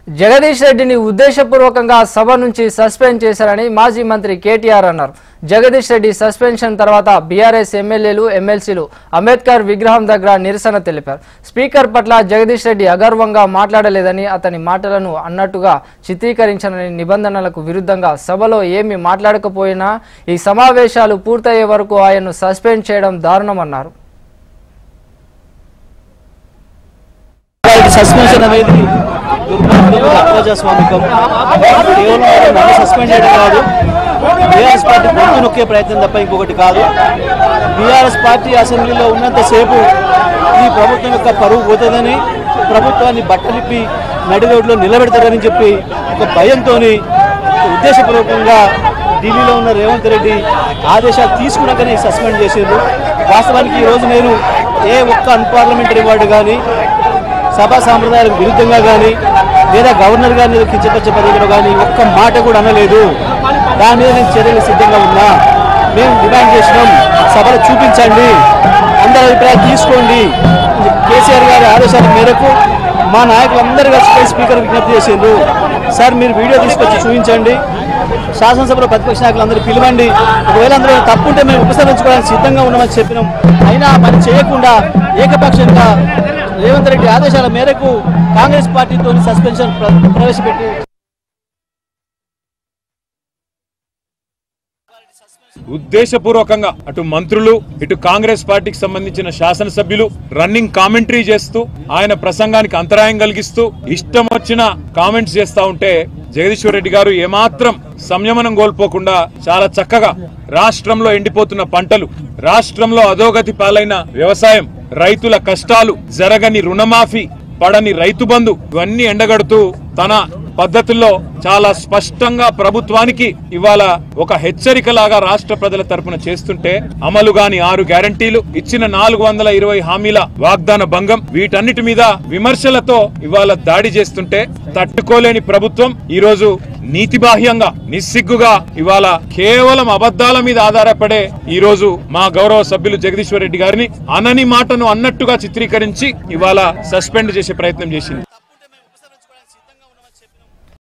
జగదీష్ రెడ్డిని ఉద్దేశపూర్వకంగా సభ నుంచి సస్పెండ్ చేశారని మాజీ మంత్రి కేటీఆర్ అన్నారు. జగదీష్ రెడ్డి సస్పెన్షన్ తర్వాత బీఆర్ఎస్ ఎమ్మెల్యేలు ఎమ్మెల్సీలు అంబేద్కర్ విగ్రహం దగ్గర నిరసన తెలిపారు. స్పీకర్ పట్ల జగదీష్ రెడ్డి అగర్వంగా మాట్లాడలేదని, అతని మాటలను అన్నట్టుగా చిత్రీకరించాలని, నిబంధనలకు విరుద్ధంగా సభలో ఏమీ మాట్లాడకపోయినా ఈ సమావేశాలు పూర్తయ్యే వరకు ఆయన్ను సస్పెండ్ చేయడం దారుణమన్నారు. సస్పెన్షన్ అనేది ప్రజాస్వామికం. కేవలం నన్ను సస్పెండ్ చేయడం కాదు, బీఆర్ఎస్ పార్టీ గొంతు నొక్కే ప్రయత్నం తప్ప ఇంకొకటి కాదు. బీఆర్ఎస్ పార్టీ అసెంబ్లీలో ఉన్నంతసేపు ఈ ప్రభుత్వం యొక్క పరువు పోతుందని, ప్రభుత్వాన్ని బట్టలిప్పి నడి రోడ్లో నిలబెడతారని చెప్పి ఒక భయంతో ఉద్దేశపూర్వకంగా ఢిల్లీలో ఉన్న రేవంత్ రెడ్డి ఆదేశాలు తీసుకున్నాకనే సస్పెండ్ చేసిండ్రు. వాస్తవానికి ఈరోజు నేను ఏ ఒక్క అన్పార్లమెంటరీ వార్డు కానీ, సభా సాంప్రదాయాలకు విరుద్ధంగా కానీ, లేదా గవర్నర్ గారిని కించపరిచే పద్ధతిలో కానీ ఒక్క మాట కూడా అనలేదు. దాని మీద నేను చర్యలు సిద్ధంగా ఉన్నా. మేము డిమాండ్ చేసినాం, సభలో చూపించండి, అందరి అభిప్రాయాలు తీసుకోండి. కేసీఆర్ గారి ఆదేశాల మేరకు మా నాయకులందరూ కలిసి స్పీకర్ విజ్ఞప్తి చేసిండ్రు. సార్ మీరు వీడియో తీసుకొచ్చి చూపించండి, శాసనసభలో ప్రతిపక్ష నాయకులందరూ పిలవండి, ఒకవేళ అందరూ తప్పుంటే మేము ఉపసంహరించుకోవడానికి సిద్ధంగా ఉన్నామని చెప్పినాం. అయినా పని చేయకుండా ఏకపక్షంగా రేవంత్ రెడ్డి ఆదేశాల మేరకు కాంగ్రెస్ పార్టీతో సస్పెన్షన్ ప్రవేశపెట్టి ఉద్దేశపూర్వకంగా అటు మంత్రులు ఇటు కాంగ్రెస్ పార్టీకి సంబంధించిన శాసనసభ్యులు రన్నింగ్ కామెంటరీ చేస్తూ ఆయన ప్రసంగానికి అంతరాయం కలిగిస్తూ ఇష్టం వచ్చిన కామెంట్స్ చేస్తా ఉంటే జగదీశ్వర్ రెడ్డి గారు ఏమాత్రం సంయమనం కోల్పోకుండా చాలా చక్కగా రాష్ట్రంలో ఎండిపోతున్న పంటలు, రాష్ట్రంలో అధోగతి పాలైన వ్యవసాయం, రైతుల కష్టాలు, జరగని రుణమాఫీ, పడని రైతు బంధు ఇవన్నీ ఎండగడుతూ తన పద్ధతుల్లో చాలా స్పష్టంగా ప్రభుత్వానికి ఇవాళ ఒక హెచ్చరికలాగా రాష్ట్ర ప్రజల తరపున చేస్తుంటే, అమలు గాని 6 గ్యారంటీలు, ఇచ్చిన 420 హామీల వాగ్దాన భంగం, వీటన్నిటి మీద విమర్శలతో ఇవాళ దాడి చేస్తుంటే తట్టుకోలేని ప్రభుత్వం ఈరోజు నీతిబాహ్యంగా నిస్సిగ్గుగా ఇవాళ కేవలం అబద్ధాల మీద ఆధారపడే ఈరోజు మా గౌరవ సభ్యులు జగదీశ్వర్ రెడ్డి గారిని అనని మాటను అన్నట్టుగా చిత్రీకరించి ఇవాళ సస్పెండ్ చేసే ప్రయత్నం చేసింది.